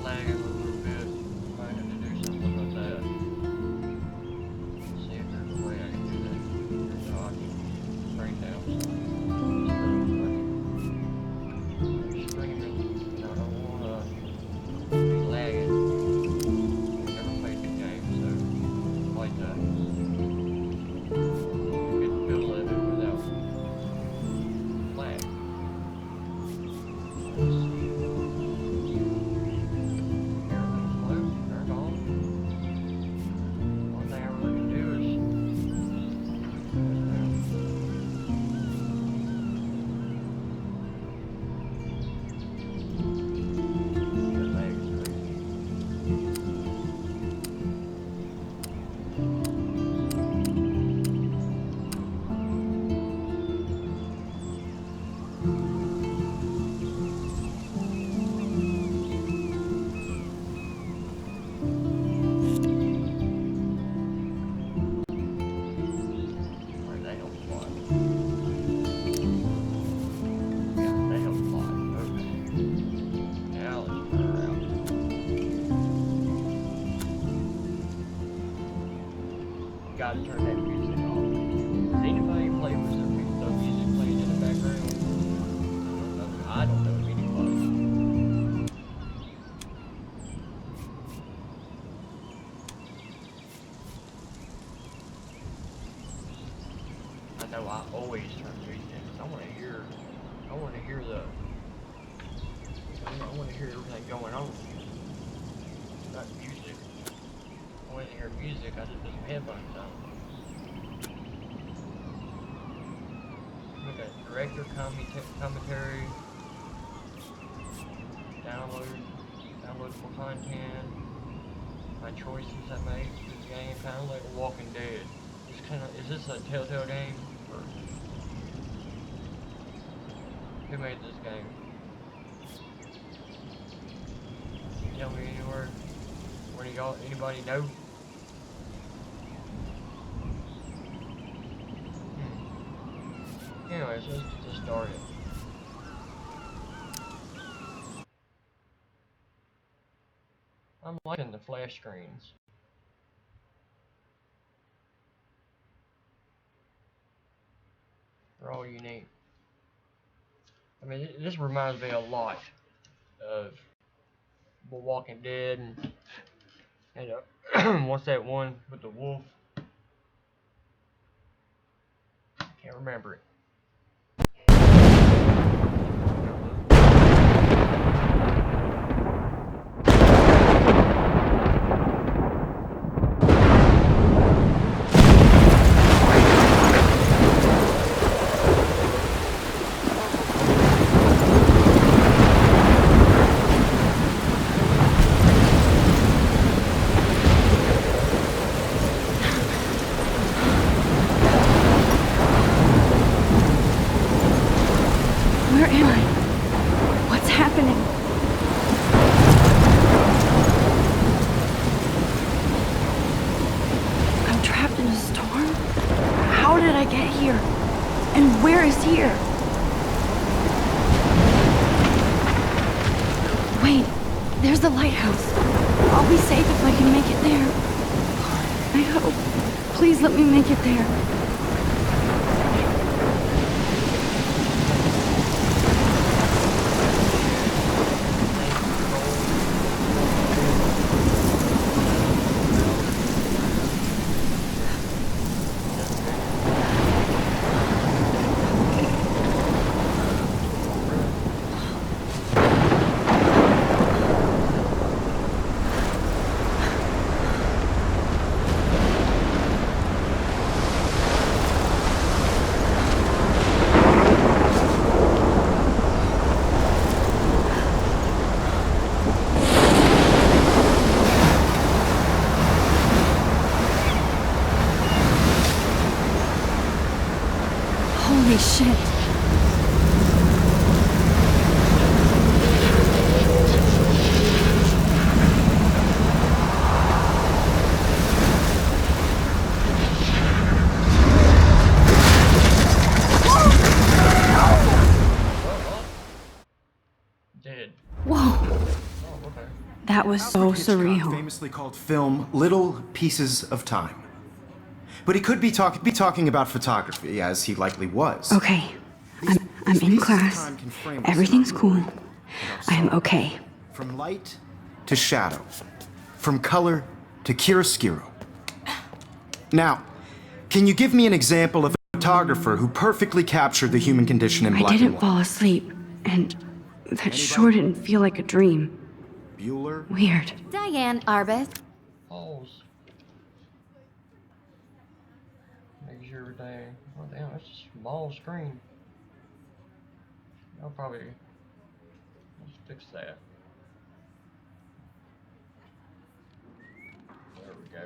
lagging a little bit. Might have to do something about that. See if there's a way I can do that. So I can break down some screaming. I don't want to be lagging. I've never played the game, so like that. Get the feel of it without lag. Gotta turn that music off. Does anybody play with some music playing in the background? I don't know if anybody. I know I always turn music down. I want to hear everything going on. Not music. I want to hear music, I just put some headphones on. Look at director commentary, downloadable content, my choices I make for this game, kind of like Walking Dead. Is this a Telltale game? Or who made this game? Can you tell me anywhere? Where do y'all, anybody know? Anyways, let's get this started. I'm liking the flash screens. They're all unique. I mean, this reminds me a lot of The Walking Dead and what's that one with the wolf? Can't remember it. Wait, there's the lighthouse. I'll be safe if I can make it there. I hope. Please let me make it there. okay. That was so Alfred Hitchcock surreal. famously called film little pieces of time. But he could be talking about photography, as he likely was. Okay, These I'm in pieces of class. time can frame us in our Everything's mood cool. and our I am sorrow. okay. From light to shadow. From color to chiaroscuro. Now, can you give me an example of a photographer who perfectly captured the human condition in I black and didn't white? fall asleep, and that sure didn't feel like a dream. Bueller? Weird. Diane Arbeth. Pause. Make sure everything. Oh damn, that's a small screen. I'll probably let's fix that. There we go.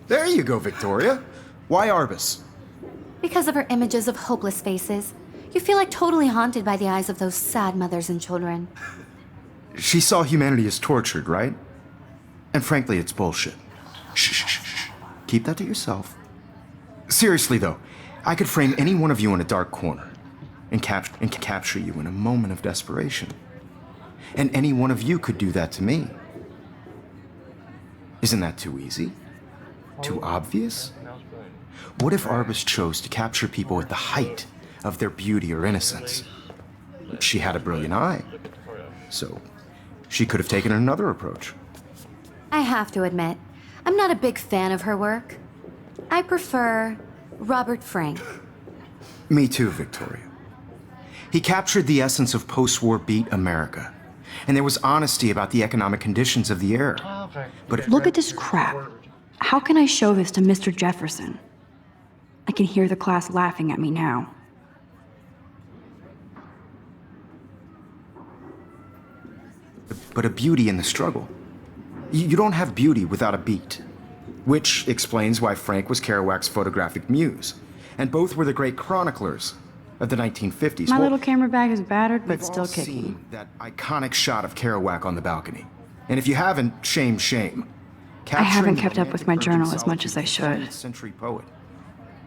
There you go, Victoria. Why Arbus? Because of her images of hopeless faces, you feel like totally haunted by the eyes of those sad mothers and children. She saw humanity as tortured, right? And frankly, it's bullshit. Shh, shh, shh, shh. Keep that to yourself. Seriously, though, I could frame any one of you in a dark corner and capture you in a moment of desperation. And any one of you could do that to me. Isn't that too easy? Too obvious? Mouse button. What if Arbus chose to capture people at the height of their beauty or innocence? She had a brilliant eye, Look at the photo. so she could have taken another approach. I have to admit, I'm not a big fan of her work. I prefer Robert Frank. Me too, Victoria. He captured the essence of post-war beat America, and there was honesty about the economic conditions of the era. Oh, okay. But Look at this crap. How can I show this to Mr. Jefferson? I can hear the class laughing at me now. but a beauty in the struggle. You don't have beauty without a beat. Which explains why Frank was Kerouac's photographic muse, and both were the great chroniclers of the 1950s. My Well, little camera bag is battered, but we've still all kicking. seen that iconic shot of Kerouac on the balcony. And if you haven't, shame, shame. I haven't Capturing the kept up with my romantic journal urban as much as I solitude of a should. 20th century poet.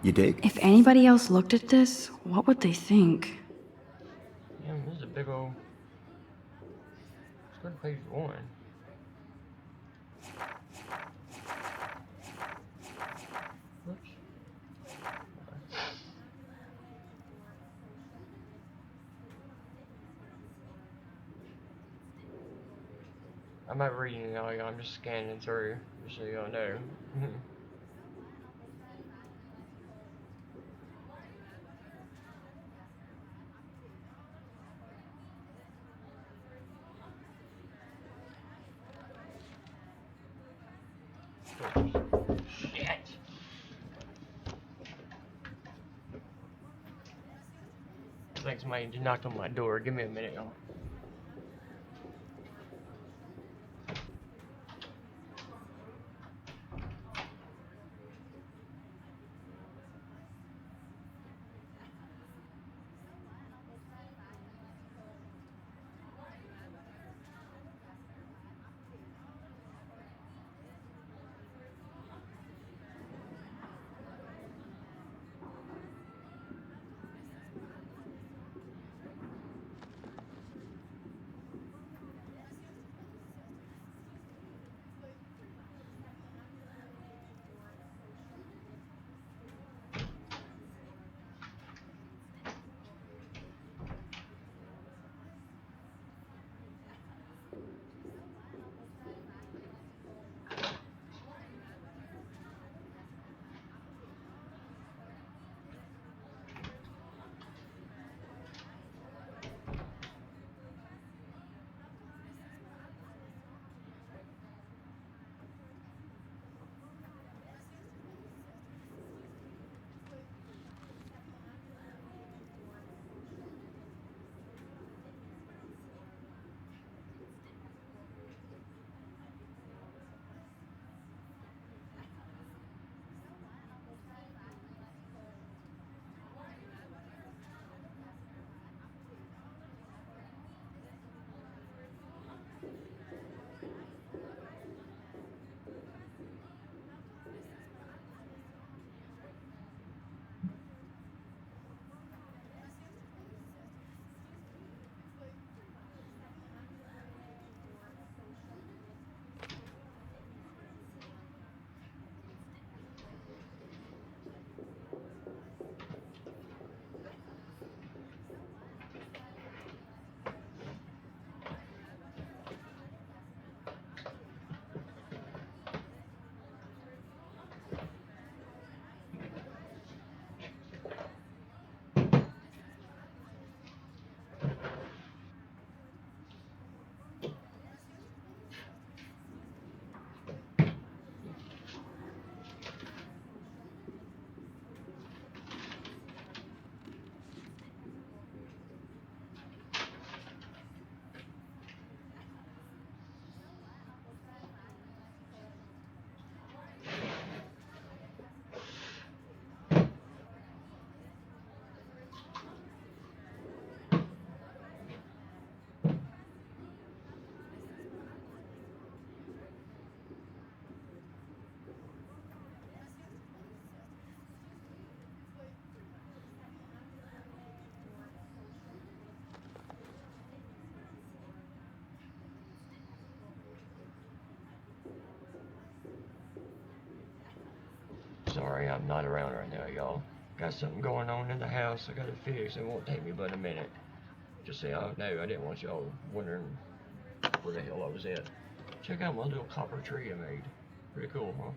You dig? If anybody else looked at this, what would they think? Yeah, this is a big old. Let's go to page 1. Oops. I'm not reading it all, y'all. I'm just scanning through, just so y'all know. Shit! I think somebody just knocked on my door. Give me a minute, y'all. sorry I'm not around right now, y'all. Got something going on in the house I gotta fix. It won't take me but a minute. Just say, oh no, I didn't want y'all wondering where the hell I was at. Check out my little copper tree I made. Pretty cool, huh?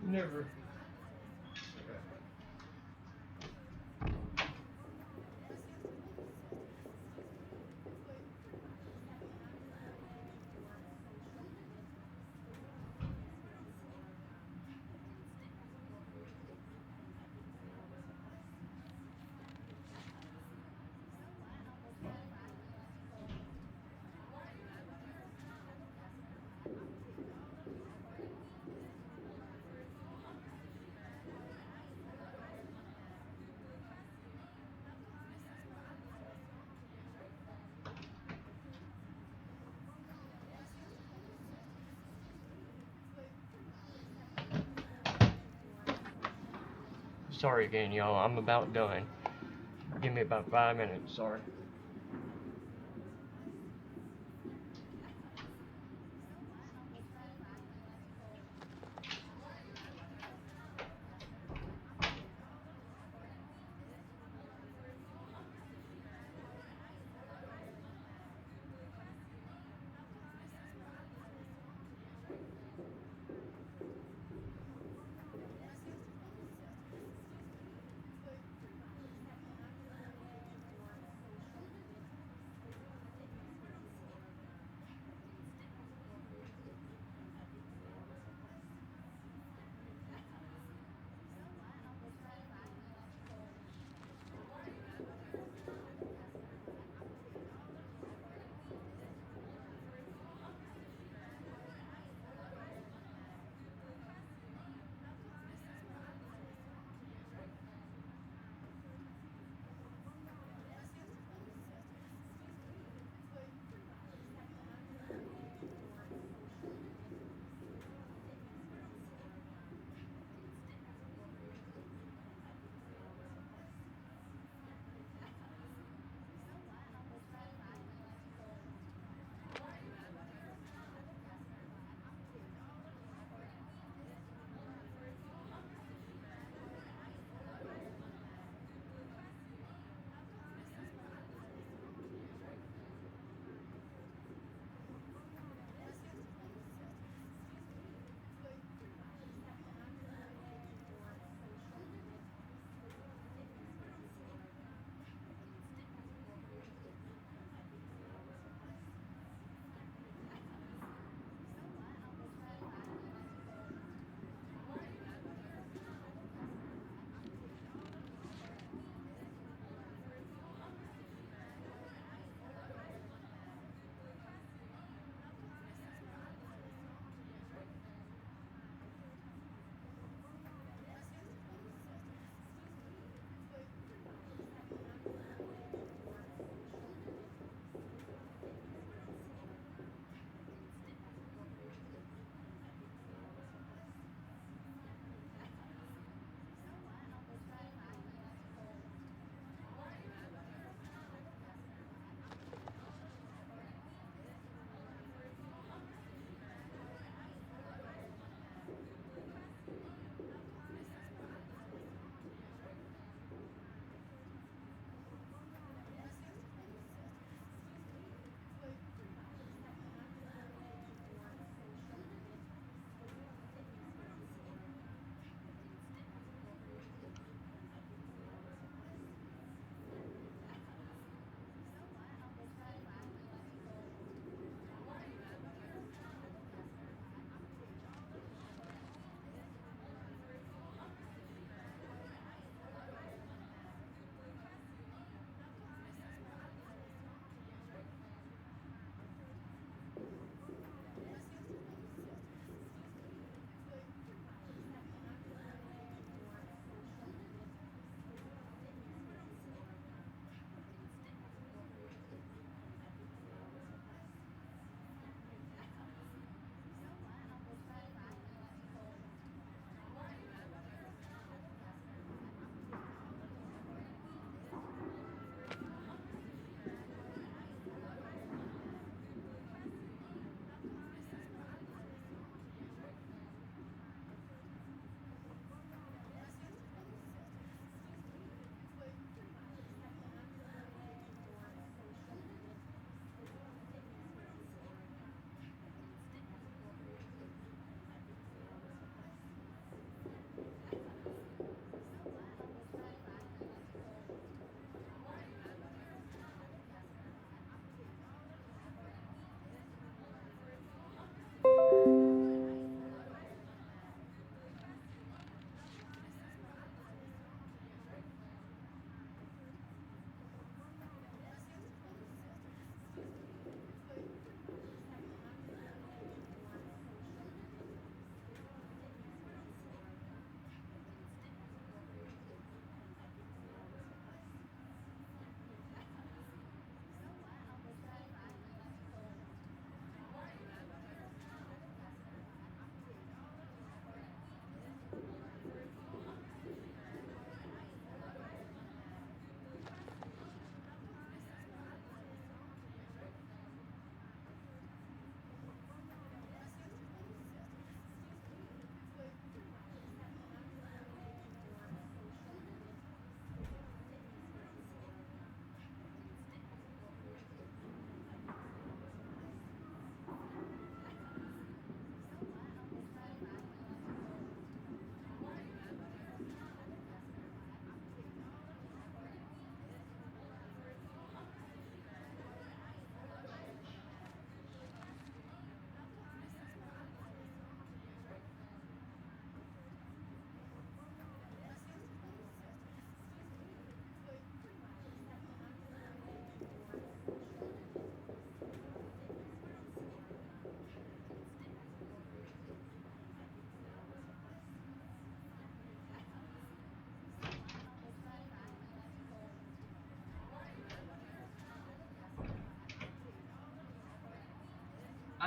Never. Sorry again, y'all. I'm about done. Give me about 5 minutes. Sorry.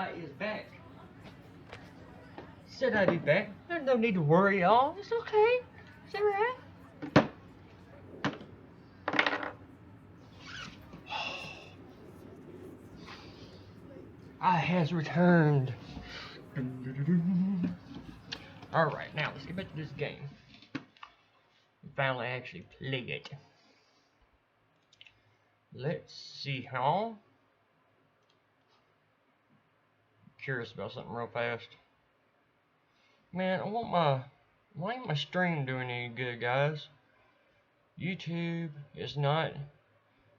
I is back. Said I'd be back. There's no need to worry, y'all. It's okay. It's alright. I has returned. Alright, now let's get back to this game. Finally actually play it. Let's see, huh? Curious about something real fast. Man, why ain't my stream doing any good, guys? YouTube is not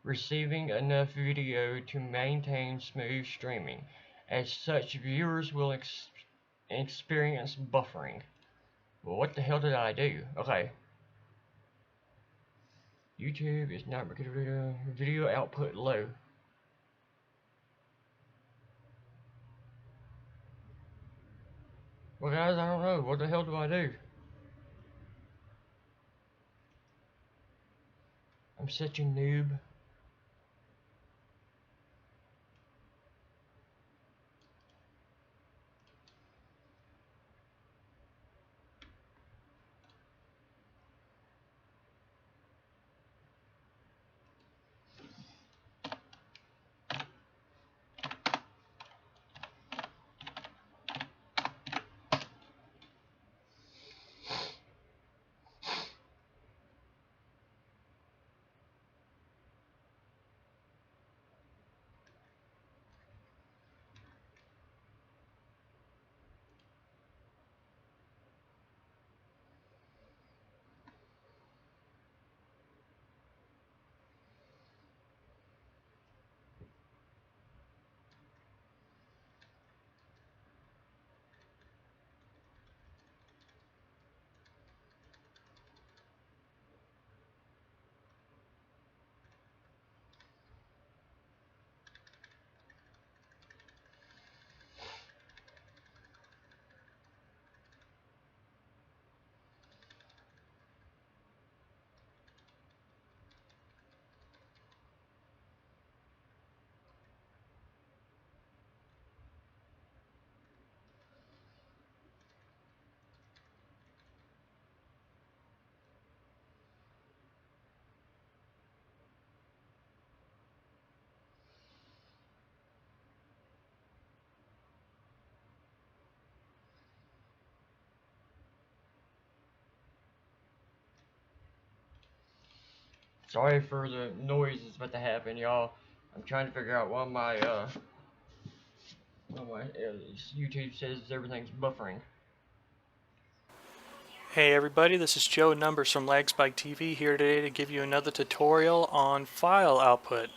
receiving enough video to maintain smooth streaming. As such, viewers will experience buffering. Well, what the hell did I do? Okay. YouTube is not video output low. Well, guys, I don't know. What the hell do I do? I'm such a noob. Sorry for the noise that's about to happen, y'all. I'm trying to figure out why my YouTube says everything's buffering. Hey everybody, this is Joe Numbers from Lagspike TV here today to give you another tutorial on file output.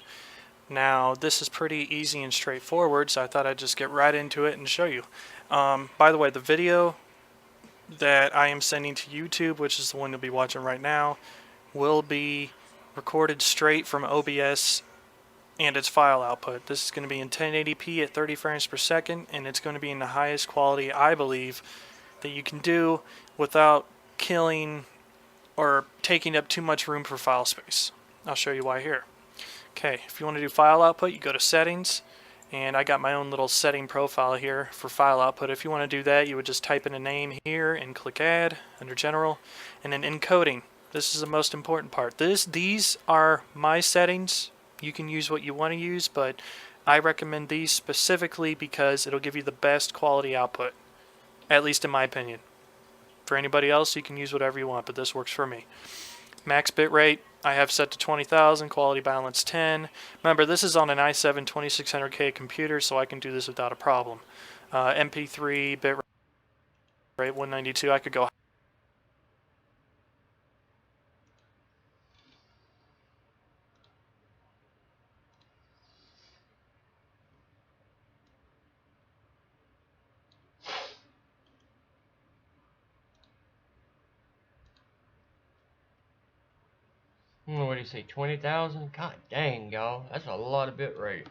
Now this is pretty easy and straightforward, so I thought I'd just get right into it and show you. By the way, the video that I am sending to YouTube, which is the one you'll be watching right now, will be recorded straight from OBS and its file output. This is going to be in 1080p at 30 frames per second, and it's going to be in the highest quality, I believe, that you can do without killing or taking up too much room for file space. I'll show you why here. Okay, if you want to do file output, you go to settings, and I got my own little setting profile here for file output. If you want to do that, you would just type in a name here and click add under general, and then encoding. This is the most important part. These are my settings. You can use what you want to use, but I recommend these specifically because it'll give you the best quality output, at least in my opinion. For anybody else, you can use whatever you want, but this works for me. Max bitrate, I have set to 20,000, quality balance 10. Remember, this is on an i7 2600K computer, so I can do this without a problem. MP3 bitrate 192, I could go. What do you say, 20,000? God dang, y'all. That's a lot of bit rate.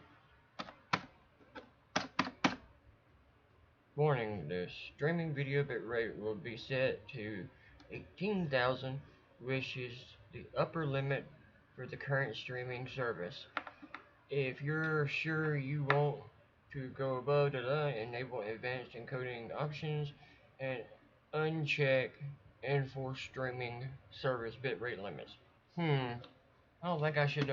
Warning, the streaming video bitrate will be set to 18,000, which is the upper limit for the current streaming service. If you're sure you want to go above the enable advanced encoding options and uncheck enforce streaming service bitrate limits. I don't think I should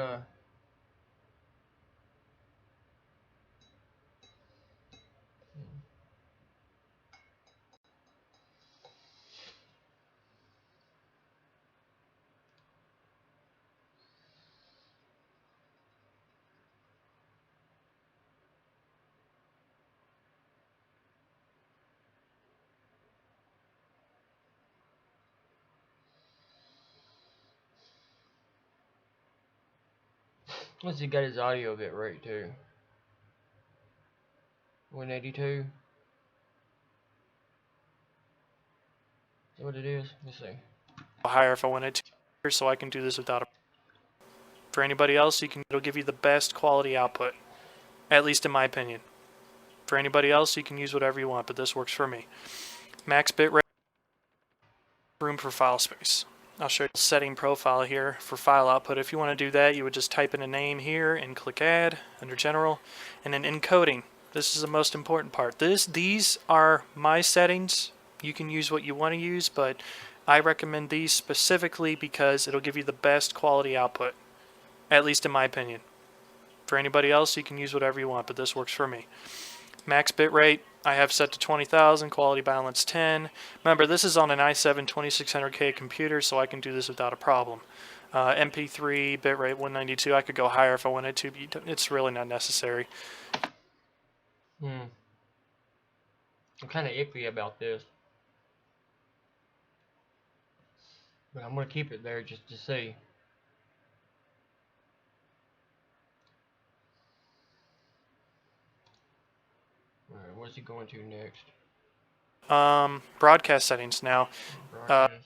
Once he got his audio bit right too. 182. Is that what it is? Let's see. Higher if I wanted to, so I can do this without a. For anybody else, it'll give you the best quality output, at least in my opinion. For anybody else, you can use whatever you want, but this works for me. Max bitrate, room for file space. I'll show you the setting profile here for file output. If you want to do that, you would just type in a name here and click add under general, and then encoding. This is the most important part. These are my settings. You can use what you want to use, but I recommend these specifically because it'll give you the best quality output, at least in my opinion. For anybody else, you can use whatever you want, but this works for me. Max bitrate, I have set to 20,000, quality balance 10. Remember, this is on an i7 2600K computer, so I can do this without a problem. MP3, bitrate 192, I could go higher if I wanted to, but it's really not necessary. I'm kind of iffy about this. But I'm going to keep it there just to see. Alright, what's he going to next? Broadcast settings now. Broadcast.